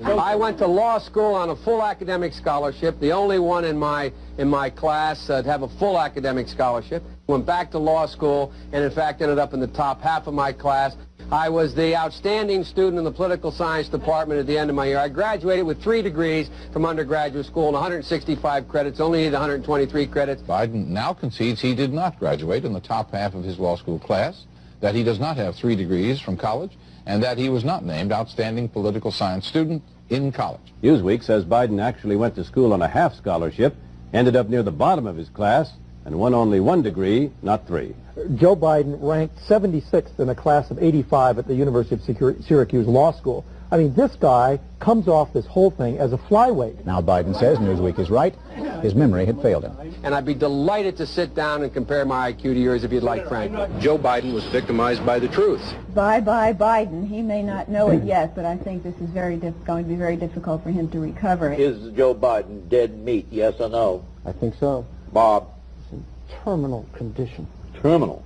I went to law school on a full academic scholarship, the only one in my class to have a full academic scholarship. Went back to law school and in fact ended up in the top half of my class. I was the outstanding student in the political science department at the end of my year. I graduated with 3 degrees from undergraduate school and 165 credits, only needed 123 credits. Biden now concedes he did not graduate in the top half of his law school class, that he does not have 3 degrees from college, and that he was not named outstanding political science student in college. Newsweek says Biden actually went to school on a half scholarship, ended up near the bottom of his class, and won only 1 degree, not 3. Joe Biden ranked 76th in a class of 85 at the University of Syracuse Law School. I mean, this guy comes off this whole thing as a flyweight. Now Biden says Newsweek is right. His memory had failed him. And I'd be delighted to sit down and compare my IQ to yours if you'd like, Frank. Joe Biden was victimized by the truth. Bye-bye Biden. He may not know it yet, but I think this is going to be very difficult for him to recover. Is Joe Biden dead meat, yes or no? I think so. Bob? It's in terminal condition. Terminal.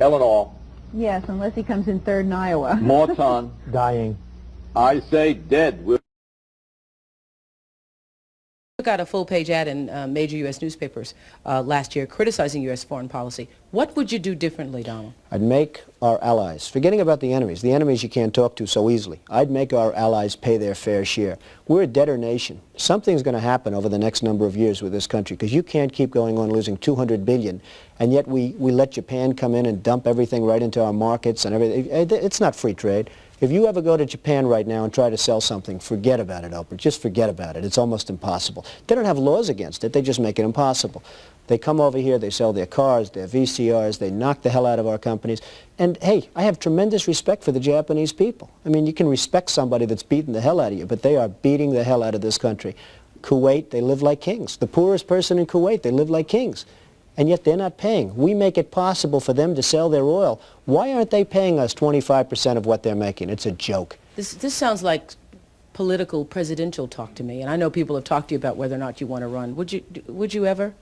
Eleanor? Yes, unless he comes in third in Iowa. Morton? Dying. I say dead. Got a full-page ad in major U.S. newspapers last year criticizing U.S. foreign policy. What would you do differently, Donald? I'd make our allies, forgetting about the enemies you can't talk to so easily, I'd make our allies pay their fair share. We're a debtor nation. Something's going to happen over the next number of years with this country, because you can't keep going on losing $200 billion, and yet we let Japan come in and dump everything right into our markets and everything. It's not free trade. If you ever go to Japan right now and try to sell something, forget about it, Oprah. Just forget about it. It's almost impossible. They don't have laws against it. They just make it impossible. They come over here, they sell their cars, their VCRs, they knock the hell out of our companies. And, hey, I have tremendous respect for the Japanese people. I mean, you can respect somebody that's beating the hell out of you, but they are beating the hell out of this country. Kuwait, they live like kings. The poorest person in Kuwait, they live like kings. And yet they're not paying. We make it possible for them to sell their oil. Why aren't they paying us 25% of what they're making? It's a joke. This sounds like political presidential talk to me, and I know people have talked to you about whether or not you want to run. Would you ever?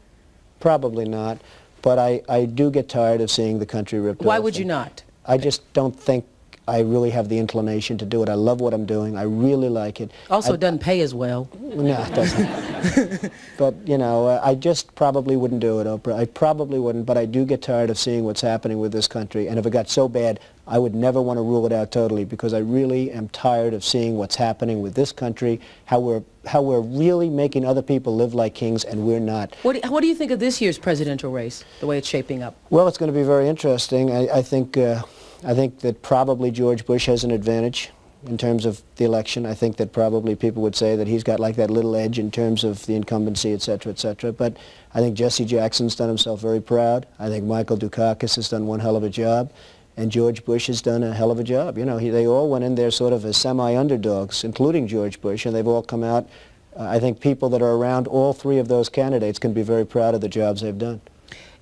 Probably not, but I do get tired of seeing the country ripped off. Why would you not? I just don't think I really have the inclination to do it. I love what I'm doing. I really like it. Also, it doesn't pay as well. No, it doesn't. But, you know, I just probably wouldn't do it, Oprah. I probably wouldn't, but I do get tired of seeing what's happening with this country. And if it got so bad, I would never want to rule it out totally, because I really am tired of seeing what's happening with this country, how we're really making other people live like kings, and we're not. What do you think of this year's presidential race, the way it's shaping up? Well, it's going to be very interesting. I think that probably George Bush has an advantage in terms of the election. I think that probably people would say that he's got like that little edge in terms of the incumbency, et cetera, et cetera. But I think Jesse Jackson's done himself very proud. I think Michael Dukakis has done one hell of a job. And George Bush has done a hell of a job. You know, they all went in there sort of as semi-underdogs, including George Bush, and they've all come out. I think people that are around all 3 of those candidates can be very proud of the jobs they've done.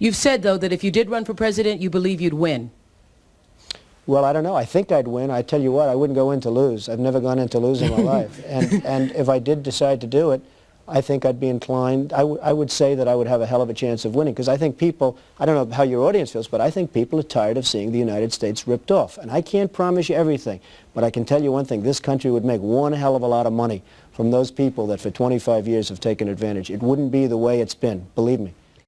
You've said, though, that if you did run for president, you believe you'd win. Well, I don't know. I think I'd win. I tell you what, I wouldn't go in to lose. I've never gone in to lose in my life. And if I did decide to do it, I think I'd be inclined, I would say that I would have a hell of a chance of winning, because I think people, I don't know how your audience feels, but I think people are tired of seeing the United States ripped off. And I can't promise you everything, but I can tell you one thing, this country would make one hell of a lot of money from those people that for 25 years have taken advantage. It wouldn't be the way it's been, believe me.